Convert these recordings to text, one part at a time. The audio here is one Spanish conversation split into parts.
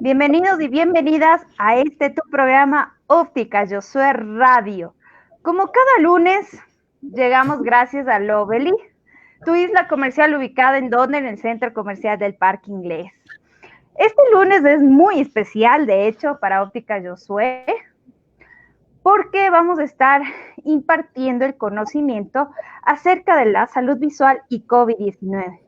Bienvenidos y bienvenidas a tu programa Óptica Josué Radio. Como cada lunes, llegamos gracias a Lovely, tu isla comercial ubicada en el centro comercial del Parque Inglés. Este lunes es muy especial, de hecho, para Óptica Josué, porque vamos a estar impartiendo el conocimiento acerca de la salud visual y COVID-19.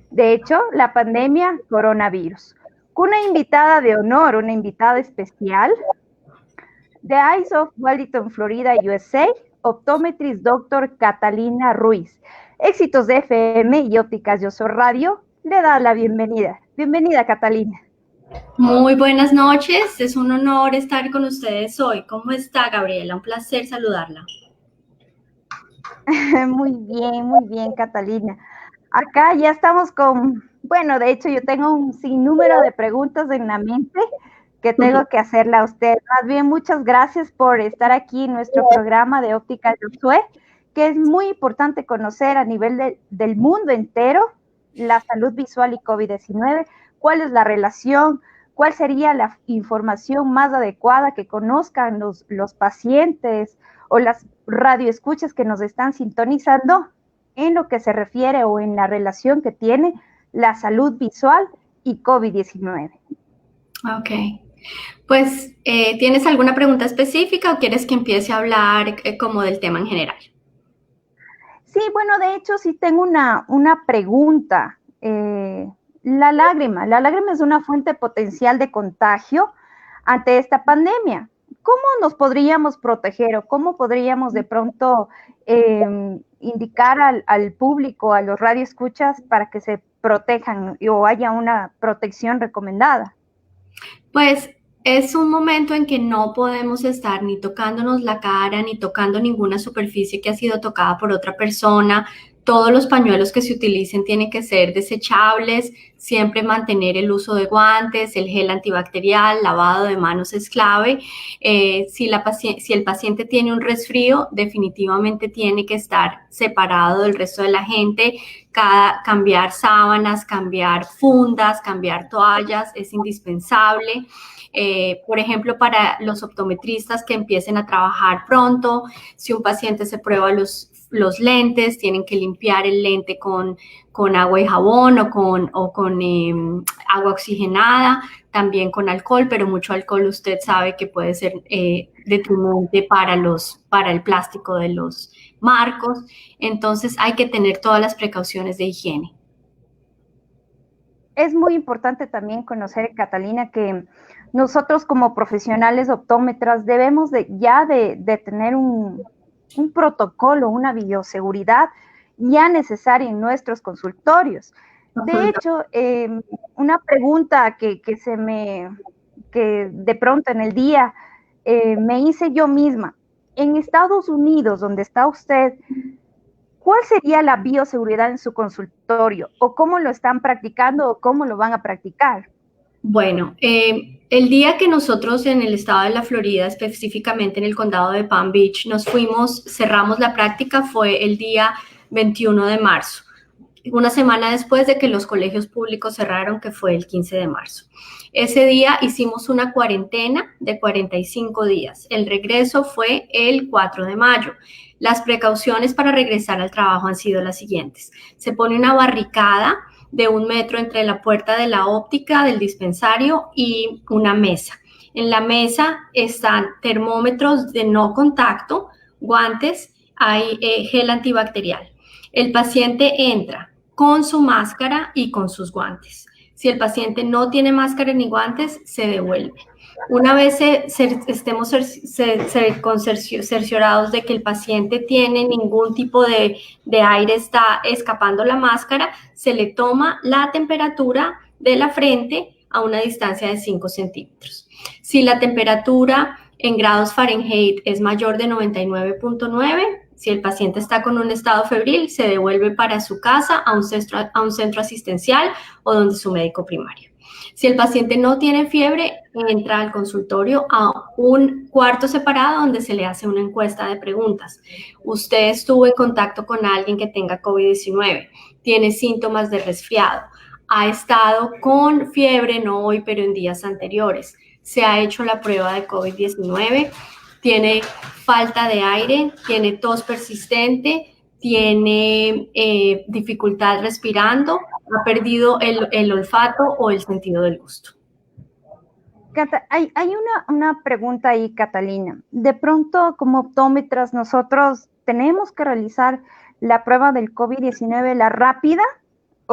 De hecho, la pandemia coronavirus. Una invitada de honor, una invitada especial, de Eyes of Wellington, Florida, USA, optometrist Dr. Catalina Ruiz. Éxitos de FM y Ópticas Josué Radio le da la bienvenida. Bienvenida, Catalina. Muy buenas noches, es un honor estar con ustedes hoy. ¿Cómo está, Gabriela? Un placer saludarla. Muy bien, Catalina. Acá ya estamos bueno, de hecho yo tengo un sinnúmero de preguntas en la mente que tengo que hacerle a usted. Más bien, muchas gracias por estar aquí en nuestro programa de Óptica Josué, que es muy importante conocer a nivel del mundo entero la salud visual y COVID-19, cuál es la relación, cuál sería la información más adecuada que conozcan los pacientes o las radioescuchas que nos están sintonizando en lo que se refiere o en la relación que tiene la salud visual y COVID-19. Ok. Pues, ¿tienes alguna pregunta específica o quieres que empiece a hablar como del tema en general? Sí, bueno, de hecho sí tengo una pregunta. La lágrima es una fuente potencial de contagio ante esta pandemia. ¿Cómo nos podríamos proteger o cómo podríamos de pronto indicar al público, a los radioescuchas, para que se protejan o haya una protección recomendada? Pues es un momento en que no podemos estar ni tocándonos la cara, ni tocando ninguna superficie que ha sido tocada por otra persona. Todos los pañuelos que se utilicen tienen que ser desechables, siempre mantener el uso de guantes, el gel antibacterial, lavado de manos es clave. Si el paciente tiene un resfrío, definitivamente tiene que estar separado del resto de la gente. Cambiar sábanas, cambiar fundas, cambiar toallas es indispensable. Por ejemplo, para los optometristas que empiecen a trabajar pronto, si un paciente se prueba los lentes, tienen que limpiar el lente con agua y jabón o con agua oxigenada, también con alcohol, pero mucho alcohol usted sabe que puede ser detrimente para el plástico de los marcos. Entonces hay que tener todas las precauciones de higiene. Es muy importante también conocer, Catalina, que nosotros como profesionales optómetras debemos de tener un protocolo, una bioseguridad ya necesaria en nuestros consultorios. De hecho, una pregunta que de pronto en el día me hice yo misma. En Estados Unidos, donde está usted, ¿cuál sería la bioseguridad en su consultorio? ¿O cómo lo están practicando o cómo lo van a practicar? Bueno, el día que nosotros en el estado de la Florida, específicamente en el condado de Palm Beach, cerramos la práctica fue el día 21 de marzo, una semana después de que los colegios públicos cerraron, que fue el 15 de marzo. Ese día hicimos una cuarentena de 45 días. El regreso fue el 4 de mayo. Las precauciones para regresar al trabajo han sido las siguientes. Se pone una barricada de 1 metro entre la puerta de la óptica del dispensario y una mesa. En la mesa están termómetros de no contacto, guantes, hay gel antibacterial. El paciente entra con su máscara y con sus guantes. Si el paciente no tiene máscara ni guantes, se devuelve. Una vez estemos cerciorados de que el paciente tiene ningún tipo de aire, está escapando la máscara, se le toma la temperatura de la frente a una distancia de 5 centímetros. Si la temperatura en grados Fahrenheit es mayor de 99.9, si el paciente está con un estado febril, se devuelve para su casa, a un centro asistencial o donde su médico primario. Si el paciente no tiene fiebre, entra al consultorio a un cuarto separado donde se le hace una encuesta de preguntas. Usted estuvo en contacto con alguien que tenga COVID-19, tiene síntomas de resfriado, ha estado con fiebre, no hoy, pero en días anteriores. Se ha hecho la prueba de COVID-19, tiene falta de aire, tiene tos persistente, tiene dificultad respirando, ha perdido el olfato o el sentido del gusto. Hay una pregunta ahí, Catalina. De pronto, como optómetras, nosotros tenemos que realizar la prueba del COVID-19, la rápida,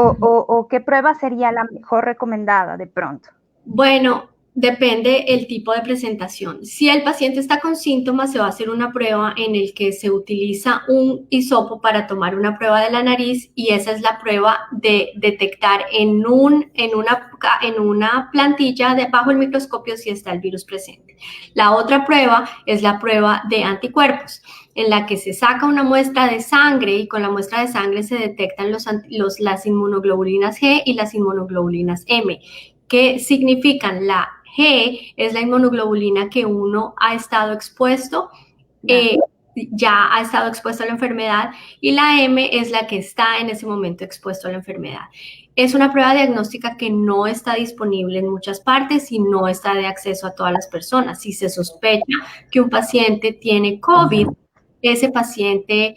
o qué prueba sería la mejor recomendada de pronto. Bueno, depende el tipo de presentación. Si el paciente está con síntomas, se va a hacer una prueba en el que se utiliza un hisopo para tomar una prueba de la nariz y esa es la prueba de detectar en una plantilla bajo el microscopio si está el virus presente. La otra prueba es la prueba de anticuerpos, en la que se saca una muestra de sangre y con la muestra de sangre se detectan las inmunoglobulinas G y las inmunoglobulinas M. ¿Qué significan? La G es la inmunoglobulina que uno ha estado expuesto, ya ha estado expuesto a la enfermedad, y la M es la que está en ese momento expuesto a la enfermedad. Es una prueba diagnóstica que no está disponible en muchas partes y no está de acceso a todas las personas. Si se sospecha que un paciente tiene COVID, ese paciente,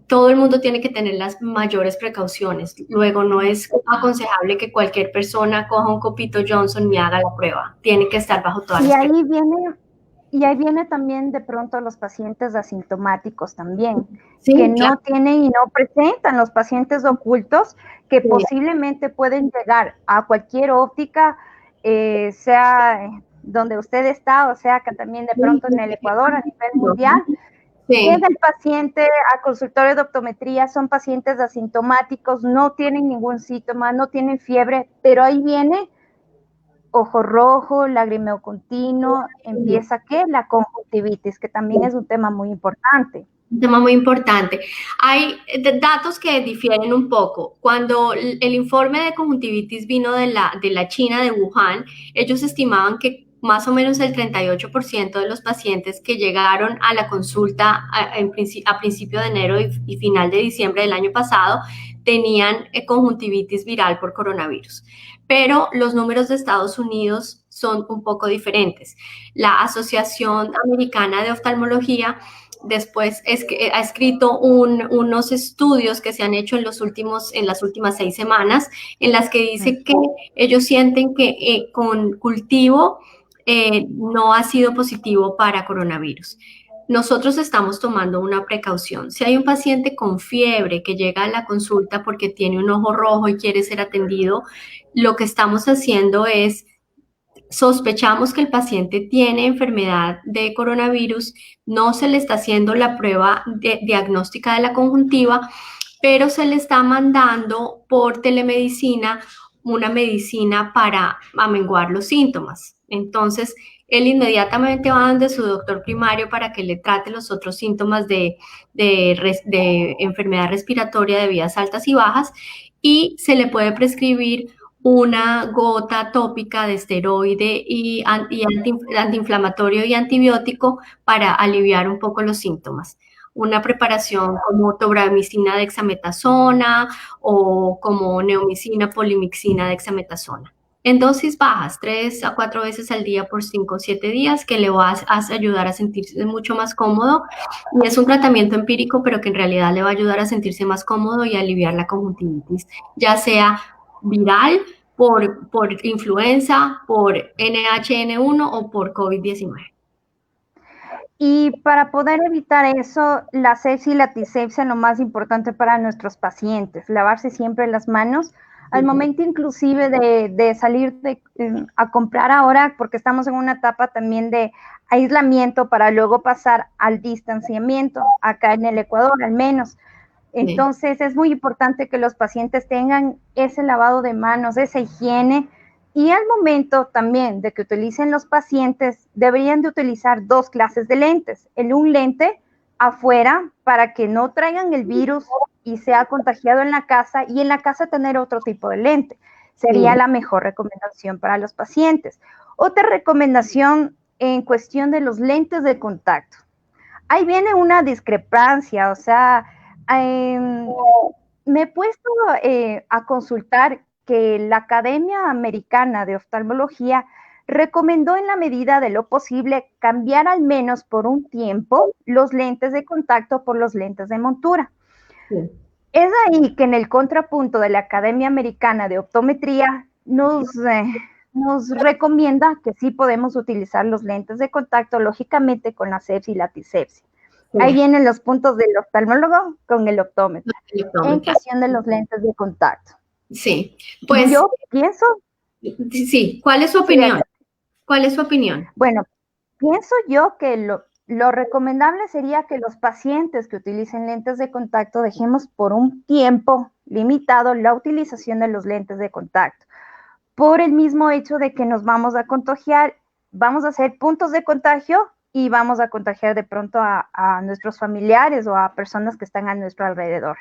todo el mundo tiene que tener las mayores precauciones. Luego, no es aconsejable que cualquier persona coja un copito Johnson y haga la prueba. Tiene que estar bajo todas las precauciones. Y ahí viene también de pronto los pacientes asintomáticos también, sí, que claro. no tienen y no presentan, los pacientes ocultos que sí, posiblemente pueden llegar a cualquier óptica, sea donde usted está, o sea que también de pronto en el Ecuador a nivel mundial. Sí. Llega el paciente a consultorio de optometría, son pacientes asintomáticos, no tienen ningún síntoma, no tienen fiebre, pero ahí viene ojo rojo, lagrimeo continuo, empieza ¿qué? La conjuntivitis, que también es un tema muy importante. Un tema muy importante. Hay datos que difieren un poco. Cuando el informe de conjuntivitis vino de la China, de Wuhan, ellos estimaban que más o menos el 38% de los pacientes que llegaron a la consulta a principio de enero y final de diciembre del año pasado tenían conjuntivitis viral por coronavirus. Pero los números de Estados Unidos son un poco diferentes. La Asociación Americana de Oftalmología después ha escrito unos estudios que se han hecho en las últimas 6 semanas, en las que dice que ellos sienten que con cultivo no ha sido positivo para coronavirus. Nosotros estamos tomando una precaución. Si hay un paciente con fiebre que llega a la consulta porque tiene un ojo rojo y quiere ser atendido, lo que estamos haciendo es sospechamos que el paciente tiene enfermedad de coronavirus, no se le está haciendo la prueba diagnóstica de la conjuntiva, pero se le está mandando por telemedicina una medicina para amenguar los síntomas. Entonces, él inmediatamente va donde su doctor primario para que le trate los otros síntomas de enfermedad respiratoria de vías altas y bajas y se le puede prescribir una gota tópica de esteroide y antiinflamatorio y antibiótico para aliviar un poco los síntomas. Una preparación como tobramicina dexametasona o como neomicina polimixina dexametasona. En dosis bajas, 3 a 4 veces al día por 5 o 7 días, que le va a ayudar a sentirse mucho más cómodo. Y es un tratamiento empírico, pero que en realidad le va a ayudar a sentirse más cómodo y a aliviar la conjuntivitis, ya sea viral, por influenza, por NH-N1 o por COVID-19. Y para poder evitar eso, la sepsia y la antisepsia es lo más importante para nuestros pacientes. Lavarse siempre las manos. Al momento inclusive de salir a comprar ahora, porque estamos en una etapa también de aislamiento para luego pasar al distanciamiento, acá en el Ecuador al menos. Entonces es muy importante que los pacientes tengan ese lavado de manos, esa higiene, y al momento también de que utilicen los pacientes, deberían de utilizar 2 clases de lentes. Un lente afuera para que no traigan el virus y sea contagiado en la casa, y en la casa tener otro tipo de lente. Sería la mejor recomendación para los pacientes. Otra recomendación en cuestión de los lentes de contacto. Ahí viene una discrepancia, o sea, me he puesto a consultar que la Academia Americana de Oftalmología recomendó en la medida de lo posible cambiar al menos por un tiempo los lentes de contacto por los lentes de montura. Sí. Es ahí que en el contrapunto de la Academia Americana de Optometría nos recomienda que sí podemos utilizar los lentes de contacto, lógicamente con la CEPS y la TICEPS. Sí. Ahí vienen los puntos del oftalmólogo con el optómetra, en cuestión de los lentes de contacto. Sí, pues yo pienso... Sí, ¿cuál es su opinión? ¿Cuál es su opinión? Bueno, pienso yo que lo recomendable sería que los pacientes que utilicen lentes de contacto dejemos por un tiempo limitado la utilización de los lentes de contacto, por el mismo hecho de que nos vamos a contagiar, vamos a hacer puntos de contagio y vamos a contagiar de pronto a nuestros familiares o a personas que están a nuestro alrededor.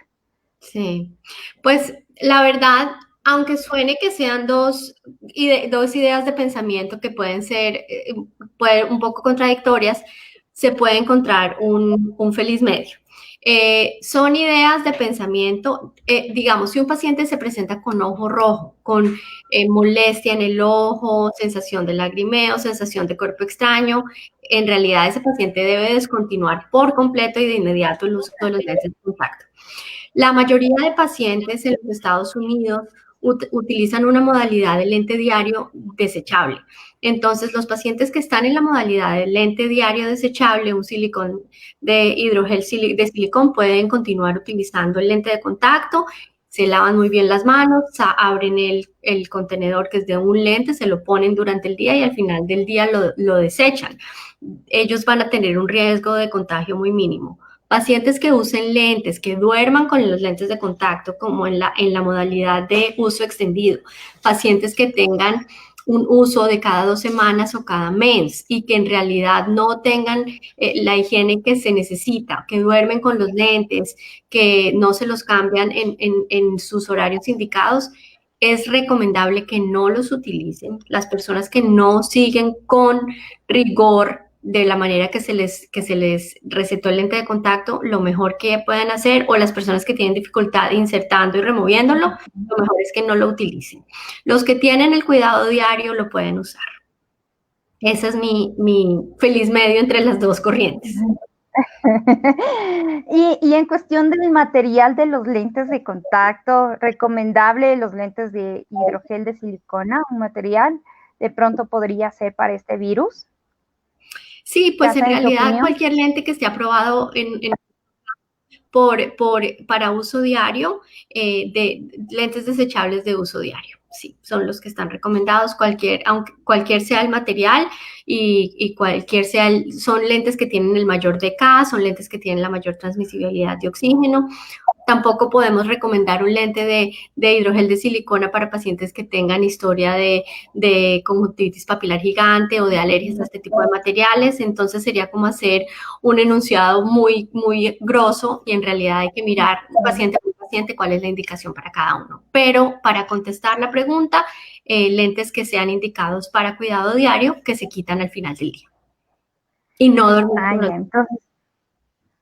Sí, pues la verdad, aunque suene que sean dos ideas de pensamiento que pueden ser un poco contradictorias, se puede encontrar un feliz medio. Son ideas de pensamiento, digamos, si un paciente se presenta con ojo rojo, con molestia en el ojo, sensación de lagrimeo, sensación de cuerpo extraño, en realidad ese paciente debe descontinuar por completo y de inmediato el uso de los lentes de contacto. La mayoría de pacientes en los Estados Unidos utilizan una modalidad de lente diario desechable. Entonces, los pacientes que están en la modalidad de lente diario desechable, un silicón de hidrogel de silicón, pueden continuar utilizando el lente de contacto, se lavan muy bien las manos, abren el contenedor que es de un lente, se lo ponen durante el día y al final del día lo desechan. Ellos van a tener un riesgo de contagio muy mínimo. Pacientes que usen lentes, que duerman con los lentes de contacto, como en la modalidad de uso extendido. Pacientes que tengan un uso de cada 2 semanas o cada mes y que en realidad no tengan la higiene que se necesita, que duermen con los lentes, que no se los cambian en sus horarios indicados, es recomendable que no los utilicen. Las personas que no siguen con rigor de la manera que se les recetó el lente de contacto, lo mejor que pueden hacer, o las personas que tienen dificultad insertando y removiéndolo, lo mejor es que no lo utilicen. Los que tienen el cuidado diario lo pueden usar. Ese es mi feliz medio entre las dos corrientes. Y en cuestión del material de los lentes de contacto, recomendable los lentes de hidrogel de silicona, un material de pronto podría ser para este virus. Sí, pues en realidad cualquier lente que esté aprobado para uso diario, de lentes desechables de uso diario. Sí, son los que están recomendados, aunque cualquier sea el material y son lentes que tienen el mayor DK, son lentes que tienen la mayor transmisibilidad de oxígeno. Tampoco podemos recomendar un lente de hidrogel de silicona para pacientes que tengan historia de conjuntivitis papilar gigante o de alergias a este tipo de materiales. Entonces sería como hacer un enunciado muy, muy grosso y en realidad hay que mirar paciente por paciente cuál es la indicación para cada uno. Pero para contestar la pregunta, lentes que sean indicados para cuidado diario que se quitan al final del día. Y no dormir. Entonces,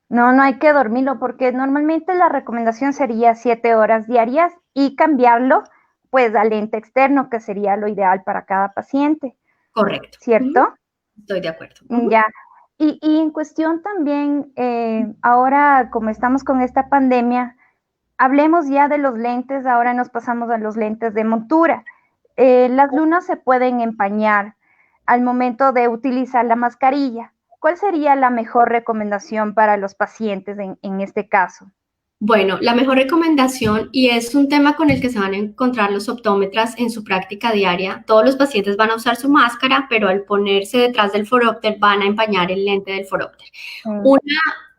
no hay que dormirlo porque normalmente la recomendación sería 7 horas diarias y cambiarlo pues al lente externo, que sería lo ideal para cada paciente. Correcto. ¿Cierto? Estoy de acuerdo. Ya. Y en cuestión también, ahora como estamos con esta pandemia, hablemos ya de los lentes, ahora nos pasamos a los lentes de montura. Las lunas se pueden empañar al momento de utilizar la mascarilla. ¿Cuál sería la mejor recomendación para los pacientes en este caso? Bueno, la mejor recomendación, y es un tema con el que se van a encontrar los optómetras en su práctica diaria, todos los pacientes van a usar su máscara, pero al ponerse detrás del forópter van a empañar el lente del forópter.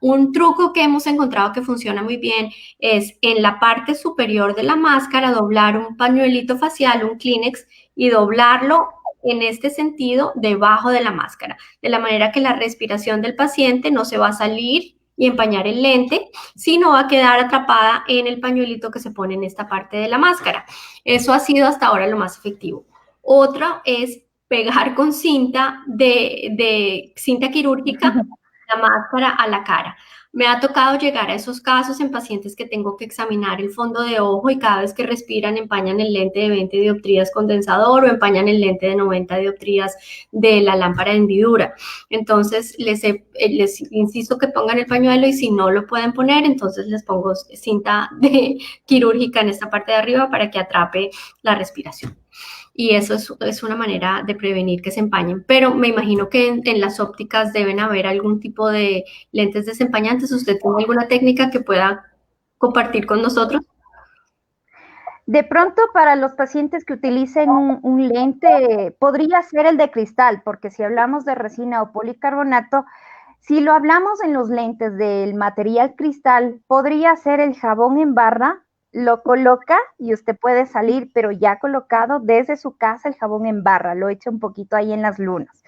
Un truco que hemos encontrado que funciona muy bien es en la parte superior de la máscara doblar un pañuelito facial, un Kleenex, y doblarlo en este sentido debajo de la máscara, de la manera que la respiración del paciente no se va a salir y empañar el lente, sino va a quedar atrapada en el pañuelito que se pone en esta parte de la máscara. Eso ha sido hasta ahora lo más efectivo. Otra es pegar con cinta cinta quirúrgica la máscara a la cara. Me ha tocado llegar a esos casos en pacientes que tengo que examinar el fondo de ojo y cada vez que respiran empañan el lente de 20 dioptrías condensador o empañan el lente de 90 dioptrías de la lámpara de hendidura. Entonces, les insisto que pongan el pañuelo y si no lo pueden poner, entonces les pongo cinta quirúrgica en esta parte de arriba para que atrape la respiración. Y eso es una manera de prevenir que se empañen. Pero me imagino que en las ópticas deben haber algún tipo de lentes desempañantes. ¿Usted tiene alguna técnica que pueda compartir con nosotros? De pronto, para los pacientes que utilicen un lente, podría ser el de cristal, porque si hablamos de resina o policarbonato, si lo hablamos en los lentes del material cristal, podría ser el jabón en barra, lo coloca y usted puede salir, pero ya colocado desde su casa el jabón en barra, lo echa un poquito ahí en las lunas.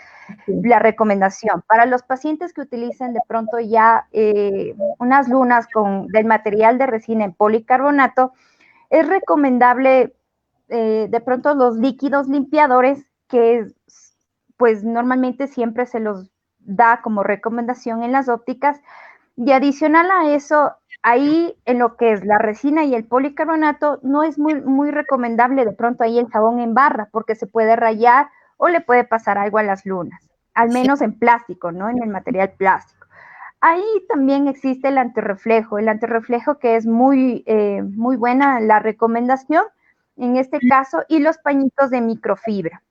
La recomendación para los pacientes que utilicen de pronto ya unas lunas del material de resina en policarbonato, es recomendable de pronto los líquidos limpiadores que pues normalmente siempre se los da como recomendación en las ópticas, y adicional a eso, ahí en lo que es la resina y el policarbonato, no es muy recomendable de pronto ahí el jabón en barra, porque se puede rayar o le puede pasar algo a las lunas, al menos en plástico, ¿no? En el material plástico. Ahí también existe el antirreflejo que es muy buena la recomendación en este caso, y los pañitos de microfibra.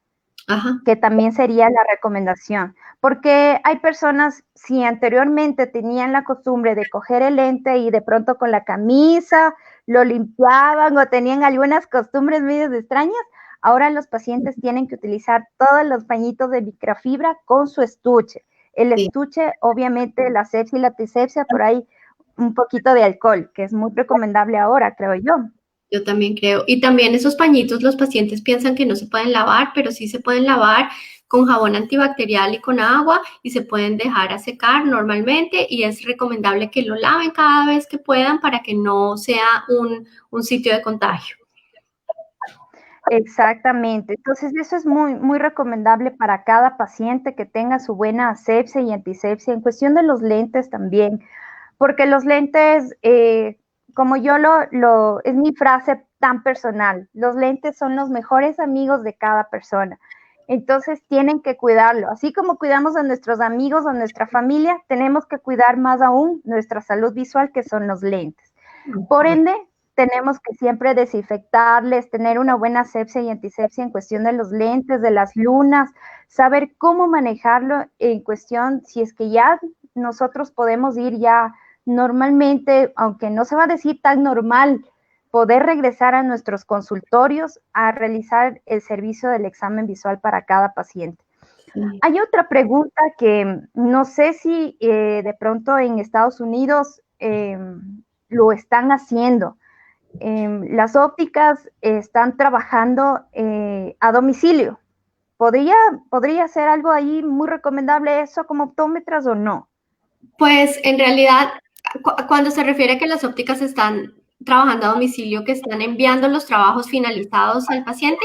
Ajá. Que también sería la recomendación, porque hay personas, si anteriormente tenían la costumbre de coger el lente y de pronto con la camisa lo limpiaban o tenían algunas costumbres medio extrañas, ahora los pacientes tienen que utilizar todos los pañitos de microfibra con su estuche. El estuche, obviamente, la asepsia y la antisepsia, por ahí un poquito de alcohol, que es muy recomendable ahora, creo yo. Yo también creo. Y también esos pañitos los pacientes piensan que no se pueden lavar, pero sí se pueden lavar con jabón antibacterial y con agua y se pueden dejar a secar normalmente y es recomendable que lo laven cada vez que puedan para que no sea un sitio de contagio. Exactamente. Entonces, eso es muy recomendable para cada paciente que tenga su buena asepsia y antisepsia. En cuestión de los lentes también, porque los lentes, como yo es mi frase tan personal, los lentes son los mejores amigos de cada persona. Entonces, tienen que cuidarlo. Así como cuidamos a nuestros amigos o nuestra familia, tenemos que cuidar más aún nuestra salud visual, que son los lentes. Por ende, tenemos que siempre desinfectarles, tener una buena asepsia y antisepsia en cuestión de los lentes, de las lunas, saber cómo manejarlo en cuestión, si es que ya nosotros podemos ir ya normalmente, aunque no se va a decir tan normal, poder regresar a nuestros consultorios a realizar el servicio del examen visual para cada paciente. Hay otra pregunta que no sé si de pronto en Estados Unidos lo están haciendo. Las ópticas están trabajando a domicilio. ¿Podría ser algo ahí muy recomendable eso como optómetras o no? Pues en realidad, cuando se refiere a que las ópticas están trabajando a domicilio, que están enviando los trabajos finalizados al paciente.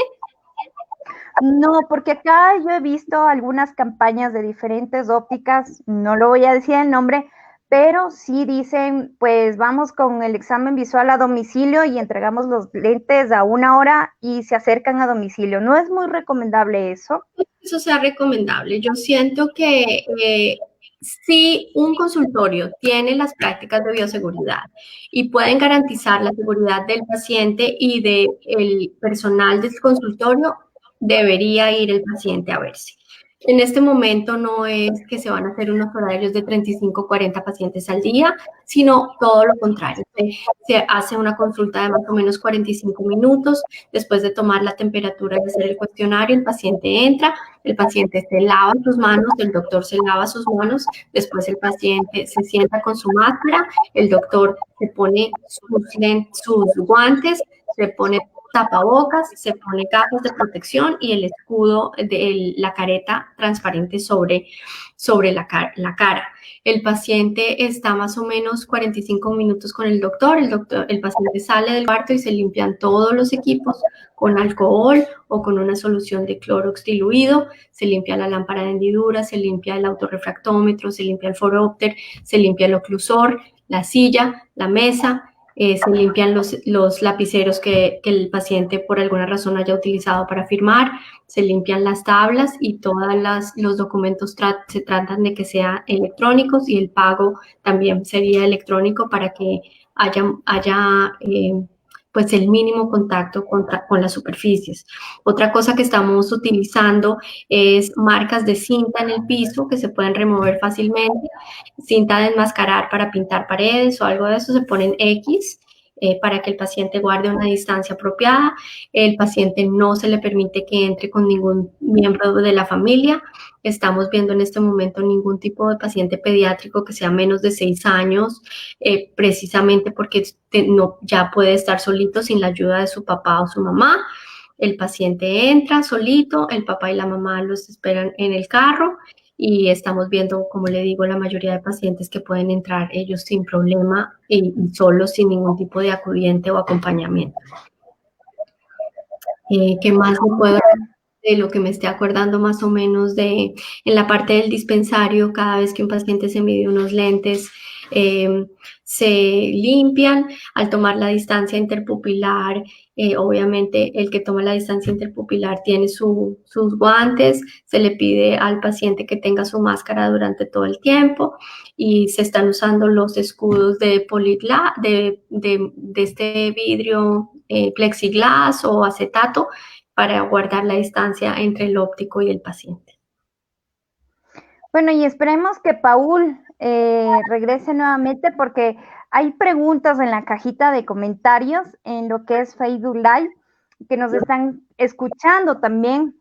No, porque acá yo he visto algunas campañas de diferentes ópticas, no lo voy a decir el nombre, pero sí dicen, pues vamos con el examen visual a domicilio y entregamos los lentes a 1 hora y se acercan a domicilio. ¿No es muy recomendable eso? Eso sea recomendable. Yo siento que si un consultorio tiene las prácticas de bioseguridad y pueden garantizar la seguridad del paciente y del personal del consultorio, debería ir el paciente a verse. En este momento no es que se van a hacer unos horarios de 35, 40 pacientes al día, sino todo lo contrario. Se hace una consulta de más o menos 45 minutos. Después de tomar la temperatura y hacer el cuestionario, el paciente entra, el paciente se lava sus manos, el doctor se lava sus manos, después el paciente se sienta con su máscara, el doctor se pone sus guantes, se pone tapabocas, se pone gafas de protección y el escudo de la careta transparente sobre la cara. El paciente está más o menos 45 minutos con el doctor, el paciente sale del cuarto y se limpian todos los equipos con alcohol o con una solución de Clorox diluido, se limpia la lámpara de hendidura, se limpia el autorrefractómetro, se limpia el forópter, se limpia el oclusor, la silla, la mesa, se limpian los lapiceros que el paciente por alguna razón haya utilizado para firmar, se limpian las tablas y todos los documentos se tratan de que sean electrónicos y el pago también sería electrónico para que haya pues el mínimo contacto con las superficies. Otra cosa que estamos utilizando es marcas de cinta en el piso que se pueden remover fácilmente, cinta de enmascarar para pintar paredes o algo de eso, se ponen X para que el paciente guarde una distancia apropiada. El paciente no se le permite que entre con ningún miembro de la familia. Estamos viendo en este momento ningún tipo de paciente pediátrico que sea menos de 6 años, precisamente porque ya puede estar solito sin la ayuda de su papá o su mamá. El paciente entra solito, el papá y la mamá los esperan en el carro y estamos viendo, como le digo, la mayoría de pacientes que pueden entrar ellos sin problema y solos, sin ningún tipo de acudiente o acompañamiento. ¿Qué más le puedo de lo que me esté acordando más o menos en la parte del dispensario? Cada vez que un paciente se mide unos lentes, se limpian al tomar la distancia interpupilar. Obviamente el que toma la distancia interpupilar tiene sus guantes, se le pide al paciente que tenga su máscara durante todo el tiempo y se están usando los escudos de este vidrio plexiglas o acetato para guardar la distancia entre el óptico y el paciente. Bueno, y esperemos que Paul regrese nuevamente porque hay preguntas en la cajita de comentarios en lo que es Facebook Live que nos están escuchando también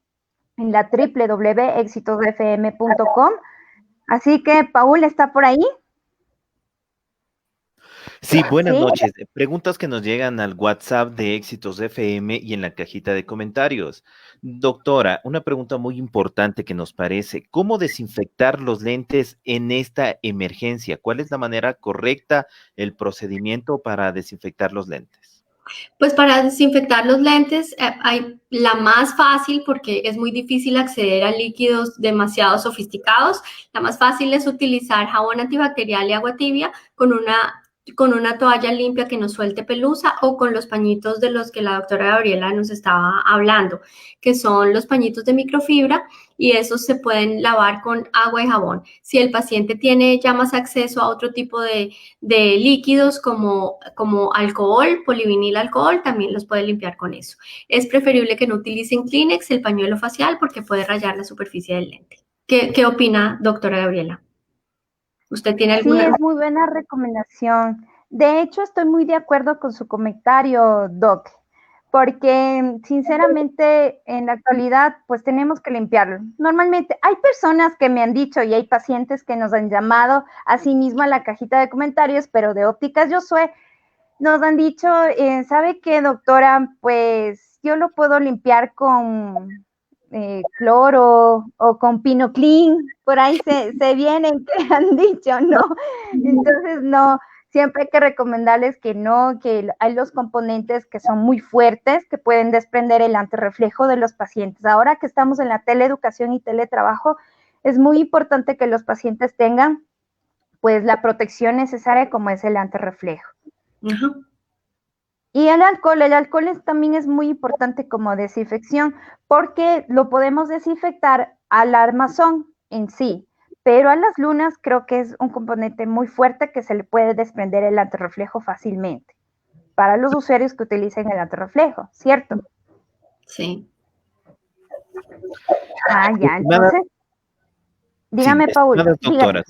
en la www.exitosfm.com. Así que Paul está por ahí. Sí, buenas noches. Preguntas que nos llegan al WhatsApp de Éxitos FM y en la cajita de comentarios. Doctora, una pregunta muy importante que nos parece. ¿Cómo desinfectar los lentes en esta emergencia? ¿Cuál es la manera correcta, el procedimiento para desinfectar los lentes? Pues para desinfectar los lentes hay la más fácil, porque es muy difícil acceder a líquidos demasiado sofisticados. La más fácil es utilizar jabón antibacterial y agua tibia con una toalla limpia que no suelte pelusa o con los pañitos de los que la doctora Gabriela nos estaba hablando, que son los pañitos de microfibra, y esos se pueden lavar con agua y jabón. Si el paciente tiene ya más acceso a otro tipo de líquidos como alcohol, polivinil alcohol, también los puede limpiar con eso. Es preferible que no utilicen Kleenex, el pañuelo facial, porque puede rayar la superficie del lente. ¿Qué opina, doctora Gabriela? ¿Usted tiene alguna? Sí, es muy buena recomendación. De hecho, estoy muy de acuerdo con su comentario, Doc, porque sinceramente en la actualidad pues tenemos que limpiarlo. Normalmente hay personas que me han dicho y hay pacientes que nos han llamado a sí mismo a la cajita de comentarios, pero de Ópticas Josué, nos han dicho, ¿sabe qué, doctora? Pues yo lo puedo limpiar con cloro o con Pinoclean, por ahí se vienen que han dicho, ¿no? Entonces, no, siempre hay que recomendarles que no, que hay los componentes que son muy fuertes, que pueden desprender el antirreflejo de los pacientes. Ahora que estamos en la teleeducación y teletrabajo, es muy importante que los pacientes tengan, pues, la protección necesaria como es el antirreflejo. Uh-huh. Y el alcohol también es muy importante como desinfección porque lo podemos desinfectar al armazón en sí, pero a las lunas creo que es un componente muy fuerte que se le puede desprender el antirreflejo fácilmente para los usuarios que utilicen el antirreflejo, ¿cierto? Sí. Ya, entonces, dígame, sí, Paul. Doctora,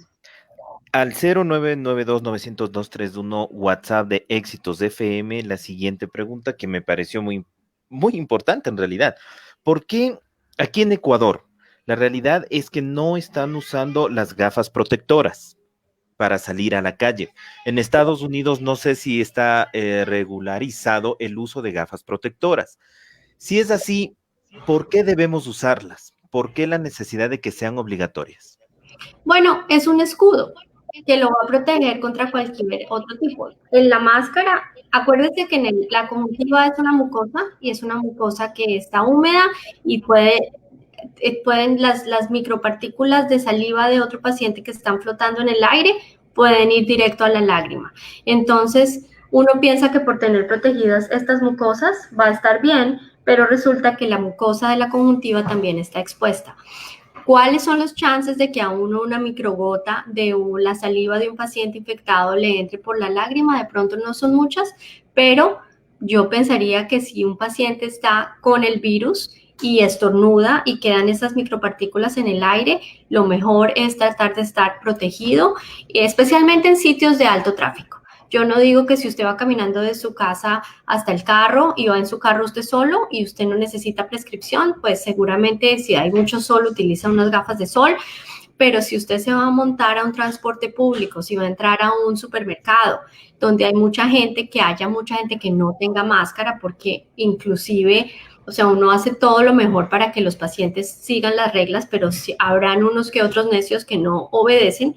al 0992-900-231 WhatsApp de Éxitos FM, la siguiente pregunta que me pareció muy, muy importante en realidad. ¿Por qué aquí en Ecuador la realidad es que no están usando las gafas protectoras para salir a la calle. En Estados Unidos no sé si está regularizado el uso de gafas protectoras. Si es así, ¿por qué debemos usarlas? ¿Por qué la necesidad de que sean obligatorias? Bueno, es un escudo que lo va a proteger contra cualquier otro tipo. En la máscara, acuérdense que la conjuntiva es una mucosa y es una mucosa que está húmeda y pueden las micropartículas de saliva de otro paciente que están flotando en el aire pueden ir directo a la lágrima. Entonces, uno piensa que por tener protegidas estas mucosas va a estar bien, pero resulta que la mucosa de la conjuntiva también está expuesta. ¿Cuáles son los chances de que a uno una microgota de la saliva de un paciente infectado le entre por la lágrima? De pronto no son muchas, pero yo pensaría que si un paciente está con el virus y estornuda y quedan esas micropartículas en el aire, lo mejor es tratar de estar protegido, especialmente en sitios de alto tráfico. Yo no digo que si usted va caminando de su casa hasta el carro y va en su carro usted solo y usted no necesita prescripción, pues seguramente si hay mucho sol utiliza unas gafas de sol, pero si usted se va a montar a un transporte público, si va a entrar a un supermercado donde hay mucha gente, que haya mucha gente que no tenga máscara, porque inclusive, o sea, uno hace todo lo mejor para que los pacientes sigan las reglas, pero sí, habrán unos que otros necios que no obedecen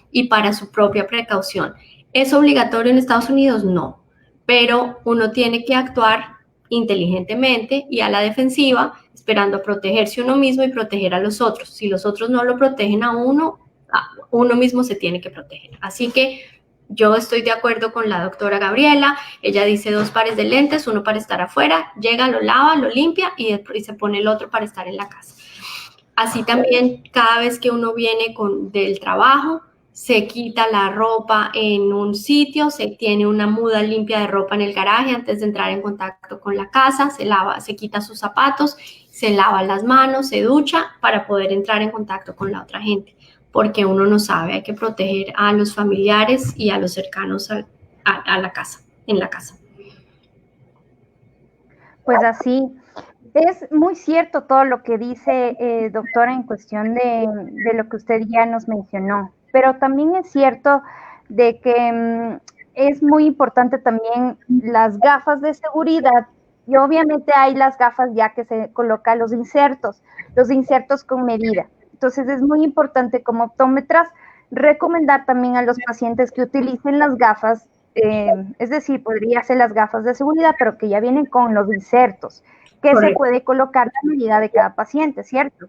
y para su propia precaución. ¿Es obligatorio en Estados Unidos? No, pero uno tiene que actuar inteligentemente y a la defensiva, esperando protegerse uno mismo y proteger a los otros. Si los otros no lo protegen a uno mismo se tiene que proteger. Así que yo estoy de acuerdo con la doctora Gabriela. Ella dice 2 pares de lentes, uno para estar afuera, llega, lo lava, lo limpia y se pone el otro para estar en la casa. Así también cada vez que uno viene del trabajo, se quita la ropa en un sitio, se tiene una muda limpia de ropa en el garaje antes de entrar en contacto con la casa, se quita sus zapatos, se lava las manos, se ducha para poder entrar en contacto con la otra gente, porque uno no sabe, hay que proteger a los familiares y a los cercanos a la casa, en la casa. Pues así, es muy cierto todo lo que dice, doctora, en cuestión de lo que usted ya nos mencionó, pero también es cierto de que es muy importante también las gafas de seguridad y obviamente hay las gafas ya que se colocan los insertos con medida. Entonces es muy importante como optómetras recomendar también a los pacientes que utilicen las gafas, es decir, podría ser las gafas de seguridad, pero que ya vienen con los insertos que Correcto. Se puede colocar la medida de cada paciente, ¿cierto?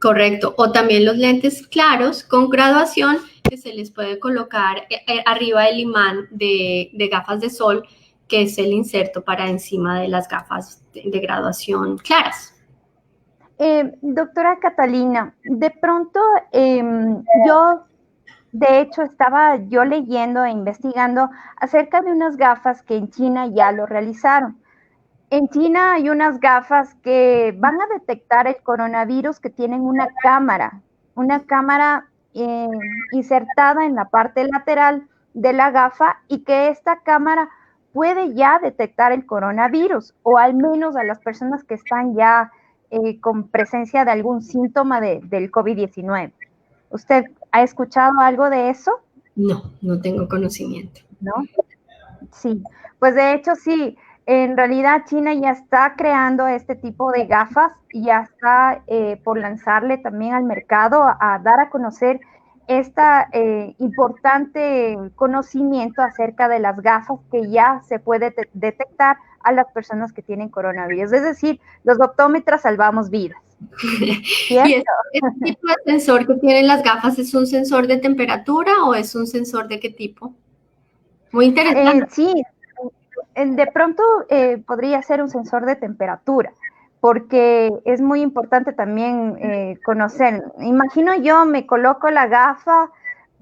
Correcto. O también los lentes claros con graduación que se les puede colocar arriba del imán de gafas de sol, que es el inserto para encima de las gafas de graduación claras. Doctora Catalina, de pronto yo, de hecho, estaba yo leyendo e investigando acerca de unas gafas que en China ya lo realizaron. En China hay unas gafas que van a detectar el coronavirus que tienen una cámara insertada en la parte lateral de la gafa y que esta cámara puede ya detectar el coronavirus o al menos a las personas que están ya con presencia de algún síntoma del COVID-19. ¿Usted ha escuchado algo de eso? No, no tengo conocimiento. ¿No? Sí, pues de hecho sí. En realidad China ya está creando este tipo de gafas y ya está por lanzarle también al mercado a dar a conocer este importante conocimiento acerca de las gafas que ya se puede detectar a las personas que tienen coronavirus. Es decir, los optómetras salvamos vidas. ¿Y este tipo de sensor que tienen las gafas es un sensor de temperatura o es un sensor de qué tipo? Muy interesante. Sí. De pronto podría ser un sensor de temperatura, porque es muy importante también conocer. Imagino yo, me coloco la gafa,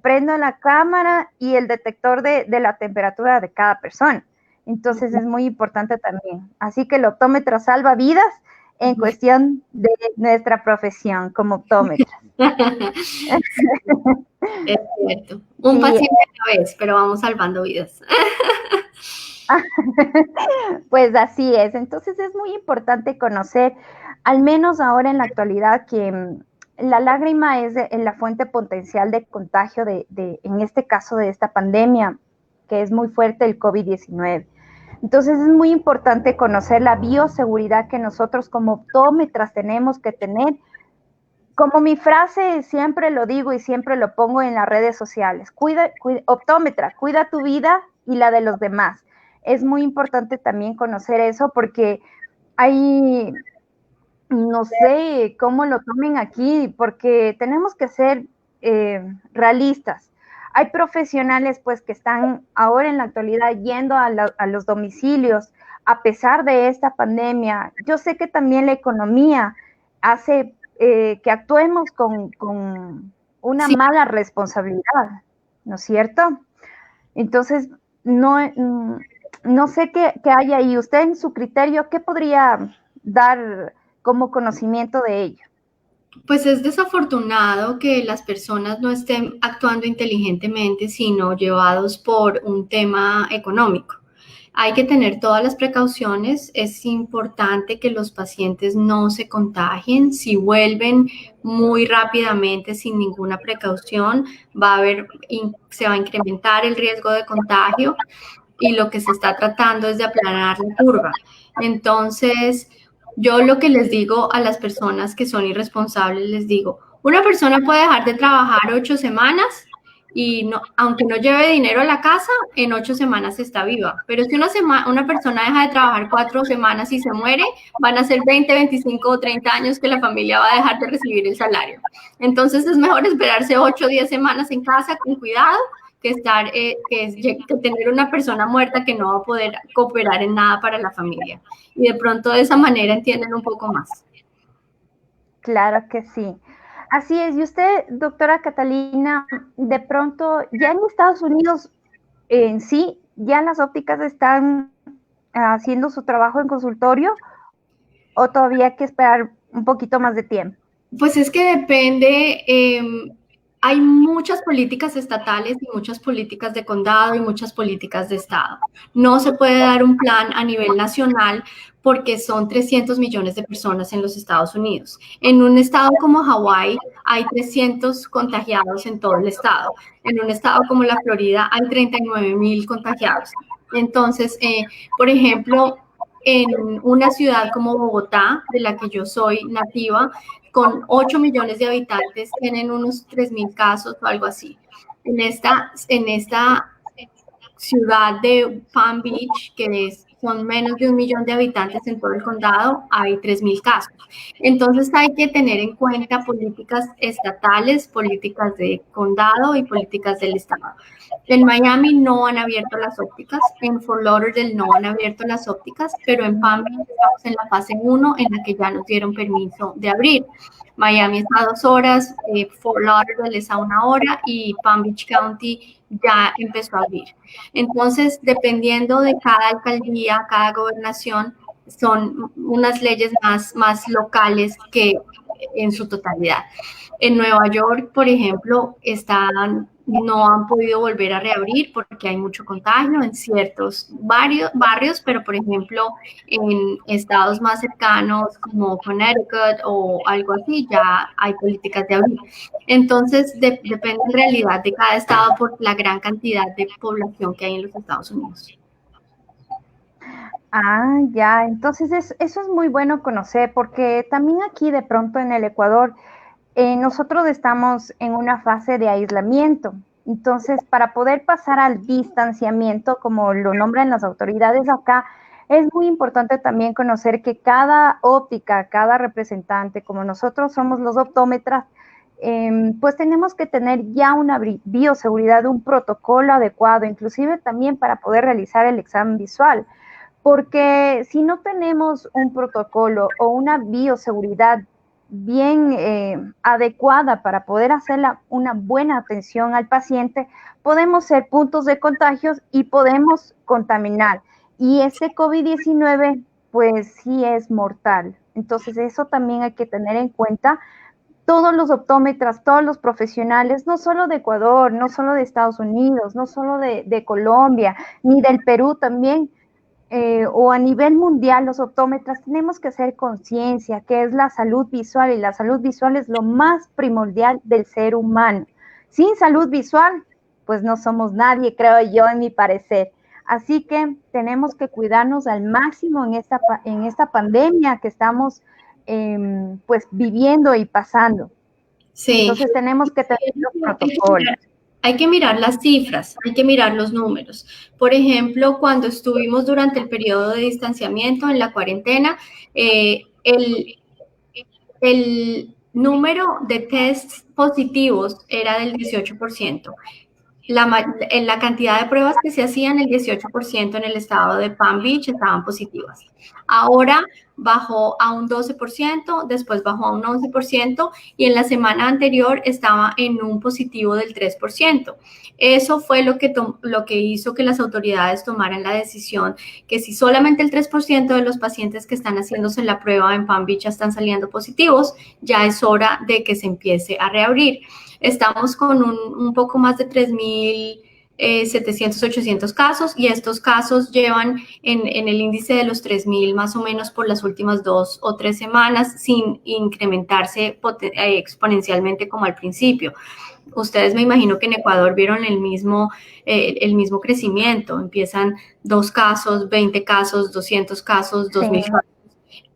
prendo la cámara y el detector de la temperatura de cada persona. Entonces es muy importante también. Así que el optómetro salva vidas en cuestión de nuestra profesión como optómetra. Es cierto. Un paciente a la vez, pero vamos salvando vidas. Pues así es. Entonces es muy importante conocer, al menos ahora en la actualidad, que la lágrima es la fuente potencial de contagio en este caso, de esta pandemia, que es muy fuerte, el COVID-19. Entonces es muy importante conocer la bioseguridad que nosotros como optómetras tenemos que tener. Como mi frase, siempre lo digo y siempre lo pongo en las redes sociales, optómetra, cuida tu vida y la de los demás. Es muy importante también conocer eso porque hay, no sé cómo lo tomen aquí, porque tenemos que ser realistas. Hay profesionales pues que están ahora en la actualidad yendo a los domicilios a pesar de esta pandemia. Yo sé que también la economía hace que actuemos con una Sí, mala responsabilidad, ¿no es cierto? Entonces, no, no sé qué hay ahí. Usted en su criterio, ¿qué podría dar como conocimiento de ello? pues es desafortunado que las personas no estén actuando inteligentemente, sino llevados por un tema económico. Hay que tener todas las precauciones. Es importante que los pacientes no se contagien. Si vuelven muy rápidamente sin ninguna precaución, se va a incrementar el riesgo de contagio y lo que se está tratando es de aplanar la curva. Entonces, yo lo que les digo a las personas que son irresponsables, les digo, una persona puede dejar de trabajar 8 semanas y no, aunque no lleve dinero a la casa, en 8 semanas está viva. Pero si una persona deja de trabajar 4 semanas y se muere, van a ser 20, 25 o 30 años que la familia va a dejar de recibir el salario. Entonces es mejor esperarse 8 o 10 semanas en casa con cuidado que tener una persona muerta que no va a poder cooperar en nada para la familia. Y de pronto de esa manera entienden un poco más. Claro que sí. Así es. Y usted, doctora Catalina, de pronto, ya en Estados Unidos en sí, ya las ópticas están haciendo su trabajo en consultorio o todavía hay que esperar un poquito más de tiempo. Pues es que depende, hay muchas políticas estatales y muchas políticas de condado y muchas políticas de estado. No se puede dar un plan a nivel nacional porque son 300 millones de personas en los Estados Unidos. En un estado como Hawái hay 300 contagiados en todo el estado. En un estado como la Florida hay 39,000 contagiados. Entonces, por ejemplo, en una ciudad como Bogotá, de la que yo soy nativa, con 8 millones de habitantes, tienen unos 3,000 casos o algo así. En esta ciudad de Palm Beach, son menos de 1 millón de habitantes en todo el condado, hay 3,000 casos. Entonces hay que tener en cuenta políticas estatales, políticas de condado y políticas del estado. En Miami no han abierto las ópticas, en Fort Lauderdale no han abierto las ópticas, pero en Palm Beach estamos en la fase 1 en la que ya nos dieron permiso de abrir. Miami está a 2 horas, Fort Lauderdale está a 1 hora y Palm Beach County ya empezó a abrir. Entonces, dependiendo de cada alcaldía, cada gobernación, son unas leyes más locales que en su totalidad. En Nueva York, por ejemplo, no han podido volver a reabrir porque hay mucho contagio en ciertos barrios, pero por ejemplo, en estados más cercanos como Connecticut o algo así, ya hay políticas de abrir. Entonces, depende en realidad de cada estado por la gran cantidad de población que hay en los Estados Unidos. Ah, ya, entonces eso es muy bueno conocer porque también aquí de pronto en el Ecuador nosotros estamos en una fase de aislamiento. Entonces, para poder pasar al distanciamiento, como lo nombran las autoridades acá, es muy importante también conocer que cada óptica, cada representante, como nosotros somos los optómetras, pues tenemos que tener ya una bioseguridad, un protocolo adecuado, inclusive también para poder realizar el examen visual. Porque si no tenemos un protocolo o una bioseguridad bien adecuada para poder hacer una buena atención al paciente, podemos ser puntos de contagios y podemos contaminar. Y este COVID-19, pues sí es mortal. Entonces eso también hay que tener en cuenta. Todos los optómetras, todos los profesionales, no solo de Ecuador, no solo de Estados Unidos, no solo de Colombia, ni del Perú también, o a nivel mundial, los optómetras tenemos que hacer conciencia que es la salud visual, y la salud visual es lo más primordial del ser humano. Sin salud visual, pues no somos nadie, creo yo, en mi parecer. Así que tenemos que cuidarnos al máximo en esta pandemia que estamos pues viviendo y pasando. Sí. Entonces tenemos que tener los protocolos. Hay que mirar las cifras, hay que mirar los números. Por ejemplo, cuando estuvimos durante el periodo de distanciamiento en la cuarentena, el número de tests positivos era del 18%. En la cantidad de pruebas que se hacían, el 18% en el estado de Palm Beach estaban positivas. Ahora bajó a un 12%, después bajó a un 11% y en la semana anterior estaba en un positivo del 3%. Eso fue lo que hizo que las autoridades tomaran la decisión que si solamente el 3% de los pacientes que están haciéndose la prueba en Palm Beach están saliendo positivos, ya es hora de que se empiece a reabrir. Estamos con un poco más de 3.700, 800 casos y estos casos llevan en el índice de los 3.000 más o menos por las últimas 2 o 3 semanas sin incrementarse exponencialmente como al principio. Ustedes me imagino que en Ecuador vieron el mismo crecimiento. Empiezan 2 casos, 20 casos, 200 casos, 2.000 casos.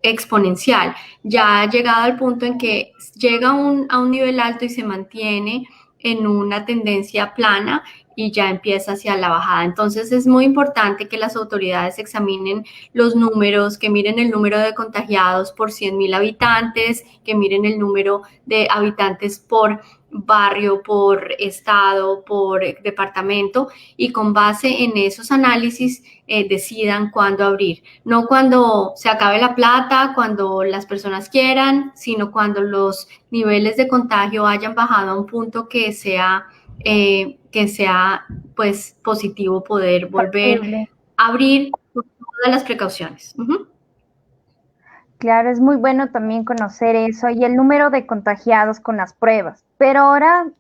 Exponencial, ya ha llegado al punto en que llega a un nivel alto y se mantiene en una tendencia plana y ya empieza hacia la bajada. Entonces es muy importante que las autoridades examinen los números, que miren el número de contagiados por 100.000 habitantes, que miren el número de habitantes por barrio, por estado, por departamento y con base en esos análisis decidan cuándo abrir. No cuando se acabe la plata, cuando las personas quieran, sino cuando los niveles de contagio hayan bajado a un punto que sea pues positivo poder volver a abrir con todas las precauciones. Claro, es muy bueno también conocer eso y el número de contagiados con las pruebas. Pero ahora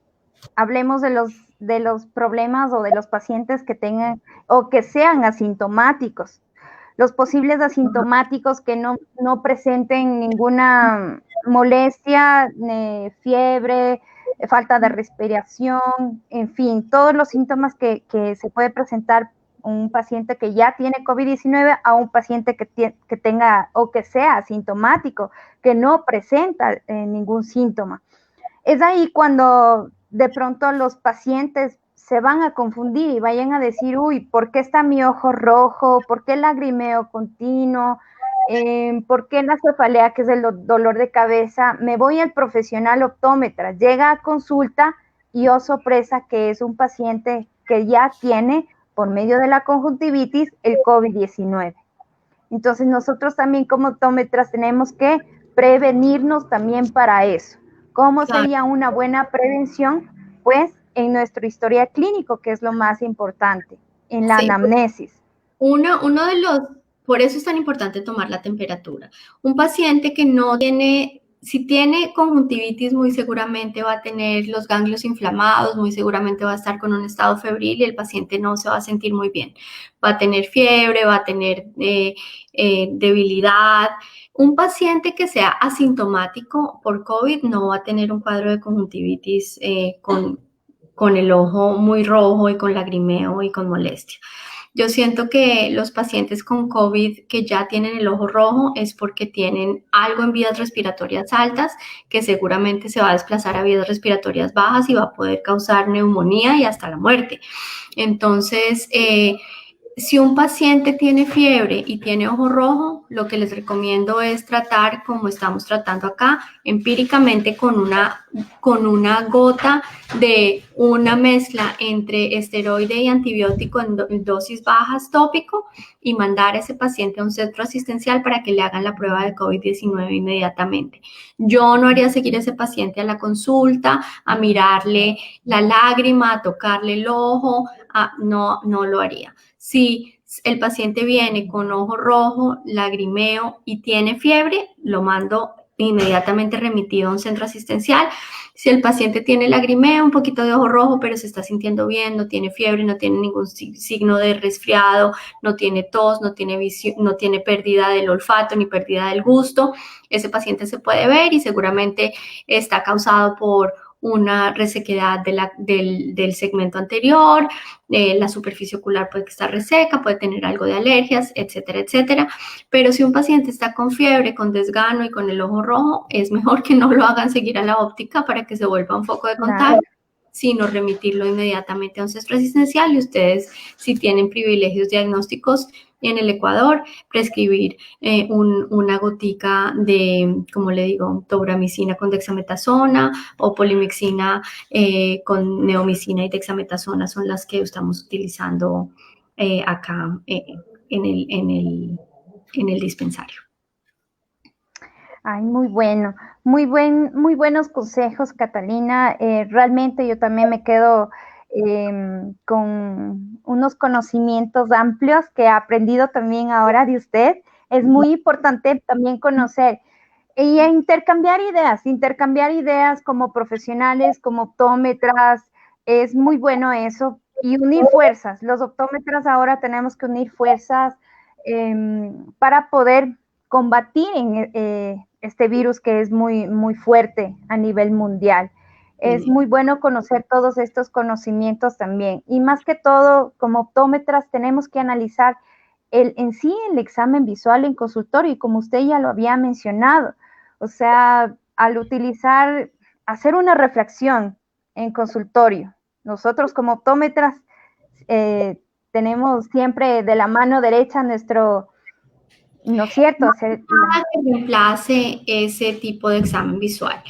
hablemos de los problemas o de los pacientes que tengan o que sean asintomáticos. Los posibles asintomáticos que no presenten ninguna molestia, fiebre, falta de respiración, en fin, todos los síntomas que se puede presentar un paciente que ya tiene COVID-19 a un paciente que tenga o que sea asintomático, que no presenta ningún síntoma. Es ahí cuando de pronto los pacientes se van a confundir y vayan a decir, uy, ¿por qué está mi ojo rojo? ¿Por qué el lagrimeo continuo? ¿Por qué la cefalea, que es el dolor de cabeza? Me voy al profesional optómetra, llega a consulta y oh sorpresa que es un paciente que ya tiene por medio de la conjuntivitis el COVID-19. Entonces nosotros también como optómetras tenemos que prevenirnos también para eso. ¿Cómo sería una buena prevención? Pues en nuestro historial clínico, que es lo más importante, en la anamnesis. Por eso es tan importante tomar la temperatura. Un paciente que no tiene, si tiene conjuntivitis, muy seguramente va a tener los ganglios inflamados, muy seguramente va a estar con un estado febril y el paciente no se va a sentir muy bien. Va a tener fiebre, va a tener debilidad. Un paciente que sea asintomático por COVID no va a tener un cuadro de conjuntivitis con el ojo muy rojo y con lagrimeo y con molestia. Yo siento que los pacientes con COVID que ya tienen el ojo rojo es porque tienen algo en vías respiratorias altas que seguramente se va a desplazar a vías respiratorias bajas y va a poder causar neumonía y hasta la muerte. Entonces, si un paciente tiene fiebre y tiene ojo rojo, lo que les recomiendo es tratar como estamos tratando acá, empíricamente con una gota de una mezcla entre esteroide y antibiótico en dosis bajas tópico y mandar a ese paciente a un centro asistencial para que le hagan la prueba de COVID-19 inmediatamente. Yo no haría seguir a ese paciente a la consulta, a mirarle la lágrima, a tocarle el ojo, no lo haría. Si el paciente viene con ojo rojo, lagrimeo y tiene fiebre, lo mando inmediatamente remitido a un centro asistencial. Si el paciente tiene lagrimea, un poquito de ojo rojo, pero se está sintiendo bien, no tiene fiebre, no tiene ningún signo de resfriado, no tiene tos, no tiene no tiene pérdida del olfato ni pérdida del gusto, ese paciente se puede ver y seguramente está causado por una resequedad del segmento anterior, la superficie ocular puede estar reseca, puede tener algo de alergias, etcétera, etcétera. Pero si un paciente está con fiebre, con desgano y con el ojo rojo, es mejor que no lo hagan seguir a la óptica para que se vuelva un foco de contagio, sino remitirlo inmediatamente a un centro asistencial. Y ustedes, si tienen privilegios diagnósticos en el Ecuador, prescribir una gotica de, como le digo, tobramicina con dexametasona o polimixina con neomicina y dexametasona son las que estamos utilizando acá en el dispensario. Ay, muy bueno, muy buenos consejos, Catalina. Realmente yo también me quedo con unos conocimientos amplios que he aprendido también ahora de usted. Es muy importante también conocer y intercambiar ideas como profesionales, como optómetras. Es muy bueno eso. Y unir fuerzas. Los optómetras ahora tenemos que unir fuerzas para poder combatir este virus que es muy fuerte a nivel mundial. Es muy bueno conocer todos estos conocimientos también. Y más que todo, como optómetras, tenemos que analizar en sí el examen visual en consultorio, y como usted ya lo había mencionado, o sea, al hacer una refracción en consultorio, nosotros como optómetras tenemos siempre de la mano derecha nuestro, ¿no es cierto? Que reemplace ese tipo de examen visual.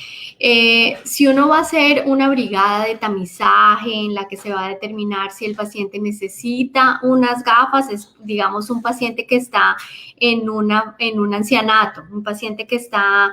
Si uno va a hacer una brigada de tamizaje en la que se va a determinar si el paciente necesita unas gafas, es, digamos, un paciente que está en un ancianato, un paciente que está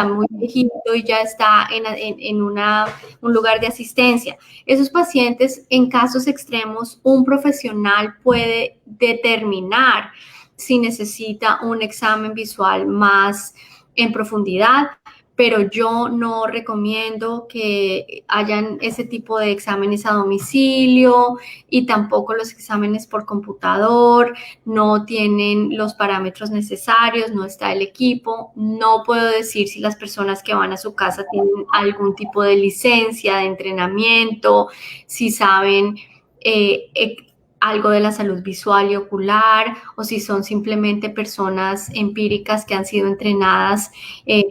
muy viejito y ya está en un lugar de asistencia. Esos pacientes, en casos extremos, un profesional puede determinar si necesita un examen visual más en profundidad, pero yo no recomiendo que hayan ese tipo de exámenes a domicilio y tampoco los exámenes por computador, no tienen los parámetros necesarios, no está el equipo. No puedo decir si las personas que van a su casa tienen algún tipo de licencia, de entrenamiento, si saben algo de la salud visual y ocular, o si son simplemente personas empíricas que han sido entrenadas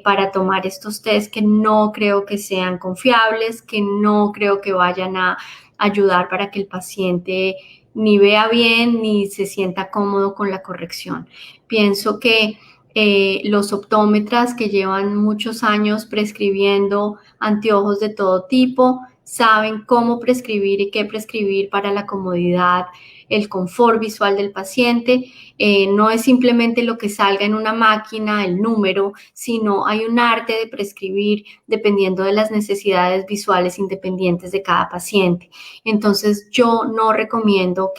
para tomar estos test, que no creo que sean confiables, que no creo que vayan a ayudar para que el paciente ni vea bien ni se sienta cómodo con la corrección. Pienso que los optómetras que llevan muchos años prescribiendo anteojos de todo tipo saben cómo prescribir y qué prescribir para la comodidad, el confort visual del paciente. No es simplemente lo que salga en una máquina, el número, sino hay un arte de prescribir dependiendo de las necesidades visuales independientes de cada paciente. Entonces, yo no recomiendo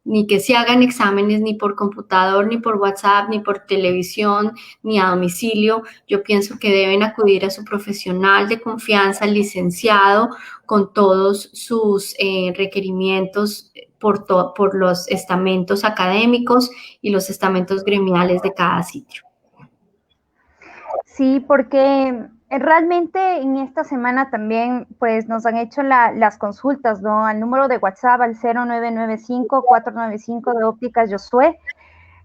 ni que se hagan exámenes ni por computador, ni por WhatsApp, ni por televisión, ni a domicilio. Yo pienso que deben acudir a su profesional de confianza, licenciado, con todos sus requerimientos por los estamentos académicos y los estamentos gremiales de cada sitio. Sí, porque realmente en esta semana también pues nos han hecho las consultas, ¿no? Al número de WhatsApp, al 0995-495 de Ópticas Josué.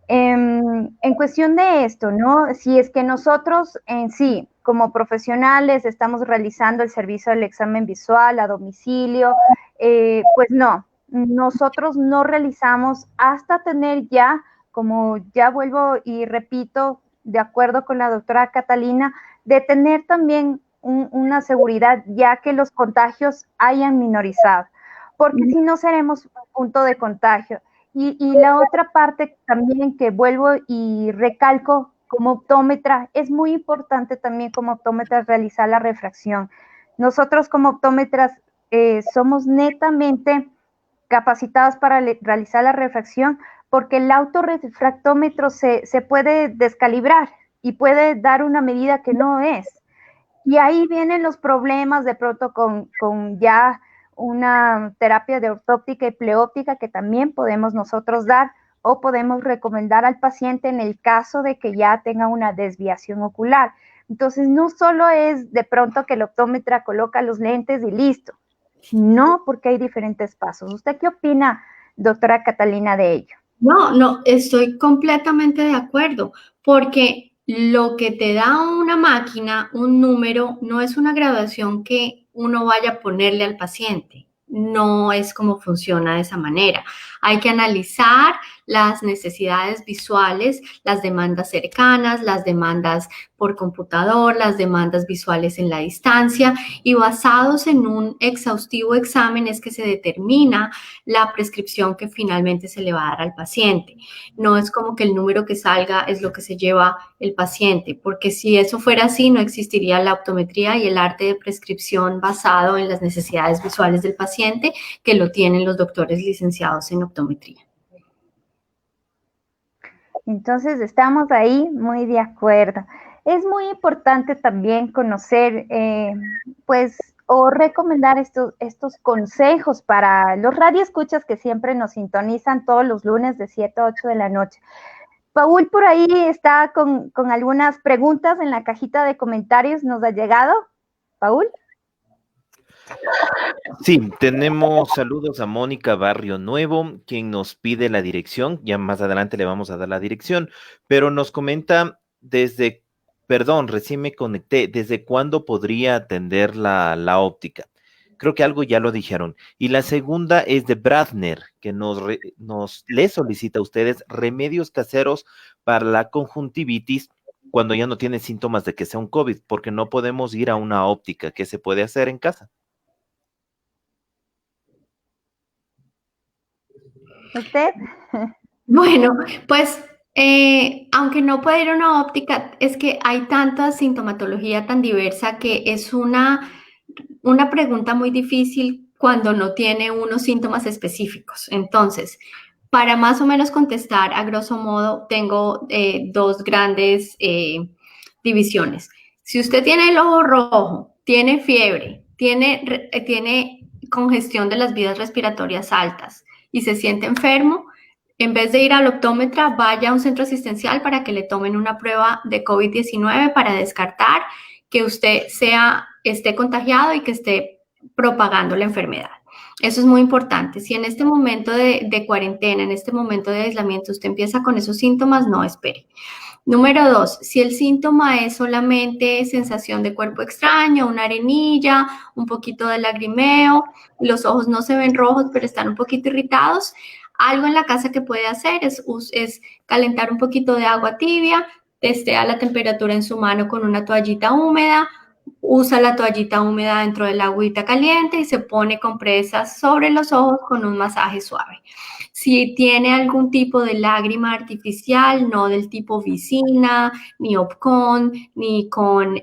En cuestión de esto, ¿no? Si es que nosotros en sí, como profesionales, estamos realizando el servicio del examen visual a domicilio, pues no, nosotros no realizamos hasta tener ya, como ya vuelvo y repito, de acuerdo con la doctora Catalina, de tener también una seguridad ya que los contagios hayan minorizado, porque si no seremos un punto de contagio. Y la otra parte también que vuelvo y recalco como optómetra, es muy importante también como optómetras realizar la refracción. Nosotros como optómetras somos netamente capacitados para realizar la refracción porque el autorrefractómetro se puede descalibrar. y puede dar una medida que no es. Y ahí vienen los problemas de pronto con ya una terapia de ortóptica y pleóptica que también podemos nosotros dar o podemos recomendar al paciente en el caso de que ya tenga una desviación ocular. Entonces, no solo es de pronto que el optómetra coloca los lentes y listo. No, porque hay diferentes pasos. ¿Usted qué opina, doctora Catalina, de ello? No, estoy completamente de acuerdo, porque lo que te da una máquina, un número, no es una graduación que uno vaya a ponerle al paciente. No es como funciona de esa manera. Hay que analizar las necesidades visuales, las demandas cercanas, las demandas por computador, las demandas visuales en la distancia, y basados en un exhaustivo examen es que se determina la prescripción que finalmente se le va a dar al paciente. No es como que el número que salga es lo que se lleva el paciente, porque si eso fuera así, no existiría la optometría y el arte de prescripción basado en las necesidades visuales del paciente, que lo tienen los doctores licenciados en optometría. Entonces, estamos ahí muy de acuerdo. Es muy importante también conocer, pues, o recomendar estos consejos para los radioescuchas que siempre nos sintonizan todos los lunes de 7 a 8 de la noche. Paul por ahí está con algunas preguntas en la cajita de comentarios. ¿Nos ha llegado, Paul? Sí, tenemos saludos a Mónica Barrio Nuevo, quien nos pide la dirección. Ya más adelante le vamos a dar la dirección, pero nos comenta perdón, recién me conecté, ¿desde cuándo podría atender la óptica? Creo que algo ya lo dijeron. Y la segunda es de Bradner, que le solicita a ustedes remedios caseros para la conjuntivitis cuando ya no tiene síntomas de que sea un COVID, porque no podemos ir a una óptica. ¿Qué se puede hacer en casa? ¿Usted? Bueno, pues aunque no puede ir a una óptica, es que hay tanta sintomatología tan diversa que es una pregunta muy difícil cuando no tiene unos síntomas específicos. Entonces, para más o menos contestar, a grosso modo, tengo dos grandes divisiones. Si usted tiene el ojo rojo, tiene fiebre, tiene congestión de las vías respiratorias altas y se siente enfermo, en vez de ir al optómetra, vaya a un centro asistencial para que le tomen una prueba de COVID-19 para descartar que usted esté contagiado y que esté propagando la enfermedad. Eso es muy importante. Si en este momento de cuarentena, en este momento de aislamiento, usted empieza con esos síntomas, no espere. Número 2, si el síntoma es solamente sensación de cuerpo extraño, una arenilla, un poquito de lagrimeo, los ojos no se ven rojos, pero están un poquito irritados, algo en la casa que puede hacer es calentar un poquito de agua tibia, testea la temperatura en su mano con una toallita húmeda, usa la toallita húmeda dentro del agüita caliente y se pone compresas sobre los ojos con un masaje suave. Si tiene algún tipo de lágrima artificial, no del tipo vicina, ni Opcon, ni con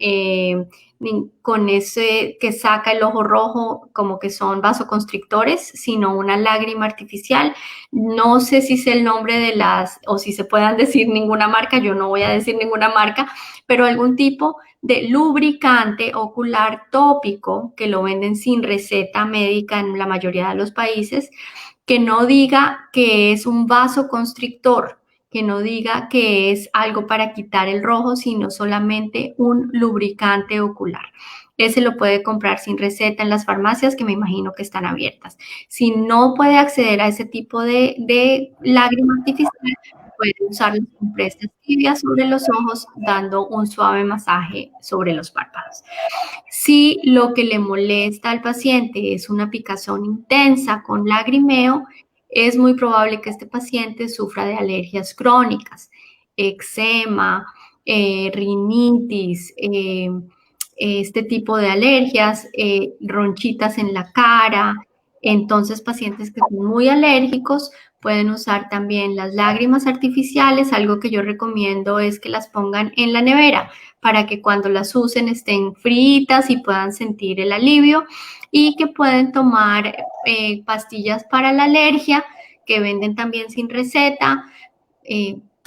ese que saca el ojo rojo como que son vasoconstrictores, sino una lágrima artificial. No sé si es el nombre de o si se puedan decir ninguna marca, yo no voy a decir ninguna marca, pero algún tipo de lubricante ocular tópico que lo venden sin receta médica en la mayoría de los países, que no diga que es un vasoconstrictor, que no diga que es algo para quitar el rojo, sino solamente un lubricante ocular. Ese lo puede comprar sin receta en las farmacias, que me imagino que están abiertas. Si no puede acceder a ese tipo de lágrima artificial, puede usar las compresas tibias sobre los ojos, dando un suave masaje sobre los párpados. Si lo que le molesta al paciente es una picazón intensa con lagrimeo, es muy probable que este paciente sufra de alergias crónicas, eczema, rinitis, este tipo de alergias, ronchitas en la cara. Entonces, pacientes que son muy alérgicos pueden usar también las lágrimas artificiales. Algo que yo recomiendo es que las pongan en la nevera para que cuando las usen estén fritas y puedan sentir el alivio, y que pueden tomar pastillas para la alergia que venden también sin receta.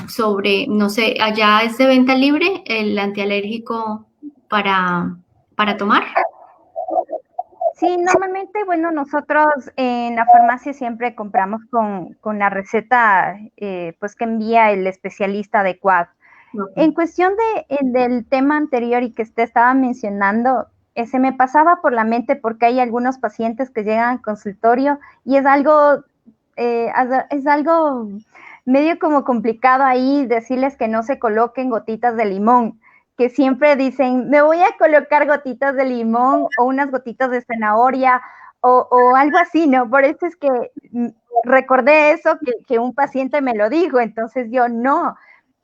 sobre, no sé, allá es de venta libre el antialérgico para tomar. Sí, normalmente, bueno, nosotros en la farmacia siempre compramos con la receta pues que envía el especialista adecuado. En cuestión del tema anterior y que usted estaba mencionando, se me pasaba por la mente porque hay algunos pacientes que llegan al consultorio y es algo medio como complicado ahí decirles que no se coloquen gotitas de limón, que siempre dicen, me voy a colocar gotitas de limón o unas gotitas de zanahoria o algo así, ¿no? Por eso es que recordé eso, que un paciente me lo dijo, entonces yo no,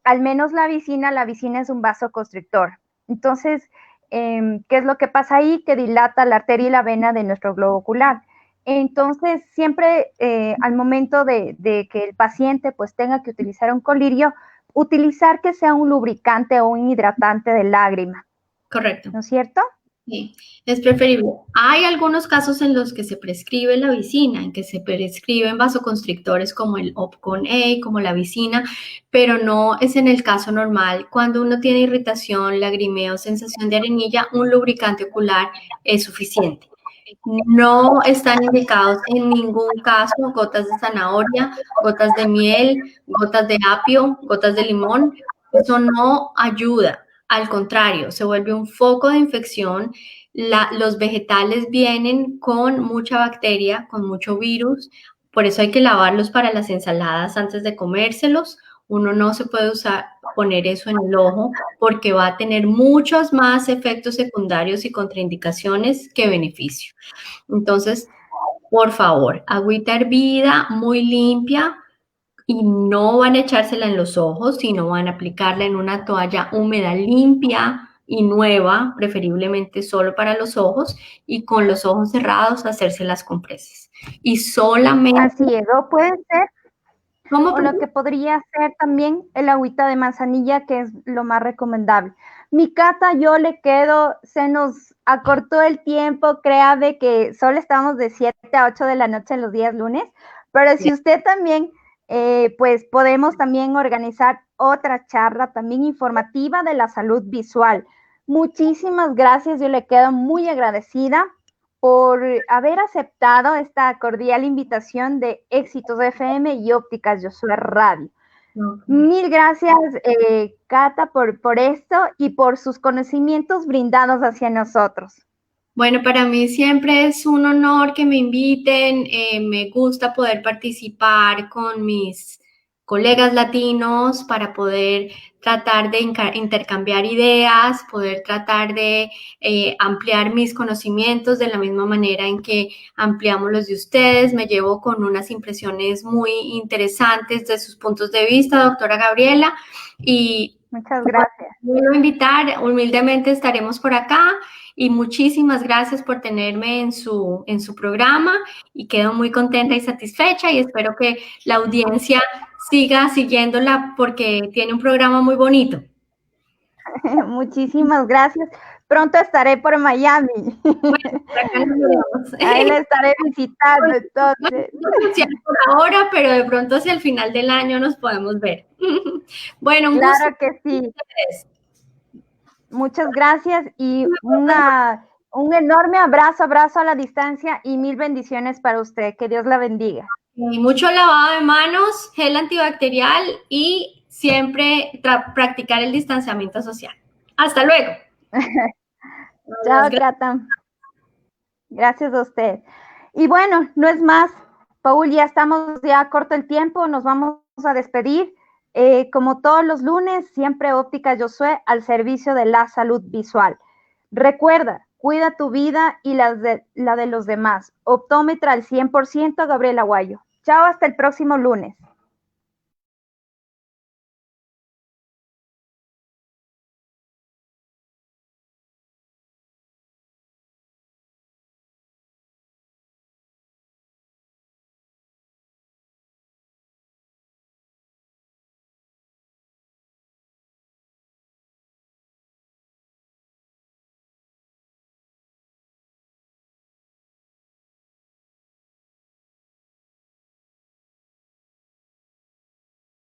al menos la vicina es un vasoconstrictor. Entonces, ¿qué es lo que pasa ahí? Que dilata la arteria y la vena de nuestro globo ocular. Entonces, siempre al momento de que el paciente pues tenga que utilizar un colirio, utilizar que sea un lubricante o un hidratante de lágrima. Correcto. ¿No es cierto? Sí, es preferible. Hay algunos casos en los que se prescribe la vicina, en que se prescriben vasoconstrictores como el Opcon-A, como la vicina, pero no es en el caso normal. Cuando uno tiene irritación, lagrimeo, sensación de arenilla, un lubricante ocular es suficiente. No están indicados en ningún caso gotas de zanahoria, gotas de miel, gotas de apio, gotas de limón. Eso no ayuda. Al contrario, se vuelve un foco de infección. Los vegetales vienen con mucha bacteria, con mucho virus. Por eso hay que lavarlos para las ensaladas antes de comérselos. Uno no se puede poner eso en el ojo porque va a tener muchos más efectos secundarios y contraindicaciones que beneficio. Entonces, por favor, agüita hervida, muy limpia, y no van a echársela en los ojos, sino van a aplicarla en una toalla húmeda limpia y nueva, preferiblemente solo para los ojos, y con los ojos cerrados hacerse las compresas. Y solamente... Así es, o puede ser, ¿Cómo? o lo que podría ser también el agüita de manzanilla, que es lo más recomendable. Mi Cata, yo le quedo, se nos acortó el tiempo, créame que solo estamos de 7 a 8 de la noche en los días lunes, pero si usted también, pues podemos también organizar otra charla también informativa de la salud visual. Muchísimas gracias, yo le quedo muy agradecida por haber aceptado esta cordial invitación de Éxitos FM y Ópticas Josué Radio. Mil gracias, Cata, por esto y por sus conocimientos brindados hacia nosotros. Bueno, para mí siempre es un honor que me inviten. Me gusta poder participar con mis colegas latinos para poder tratar de intercambiar ideas, poder tratar de ampliar mis conocimientos de la misma manera en que ampliamos los de ustedes. Me llevo con unas impresiones muy interesantes de sus puntos de vista, doctora Gabriela, y muchas gracias. Quiero invitar, humildemente estaremos por acá, y muchísimas gracias por tenerme en su programa, y quedo muy contenta y satisfecha, y espero que la audiencia siga siguiéndola porque tiene un programa muy bonito. Muchísimas gracias. Pronto estaré por Miami. Bueno, acá nos vemos. Ahí la estaré visitando, entonces. No por ahora, pero de pronto hacia el final del año nos podemos ver. Bueno, un gusto. Claro que sí. Muchas gracias y un enorme abrazo a la distancia y mil bendiciones para usted. Que Dios la bendiga. Y mucho lavado de manos, gel antibacterial y siempre practicar el distanciamiento social. Hasta luego. Chao, Cata. Gracias a usted. Y bueno, no es más, Paul, ya estamos ya corto el tiempo, nos vamos a despedir. Como todos los lunes, siempre Óptica Josué al servicio de la salud visual. Recuerda, cuida tu vida y la de los demás. Optómetra al 100%, Gabriela Aguayo. Chao, hasta el próximo lunes.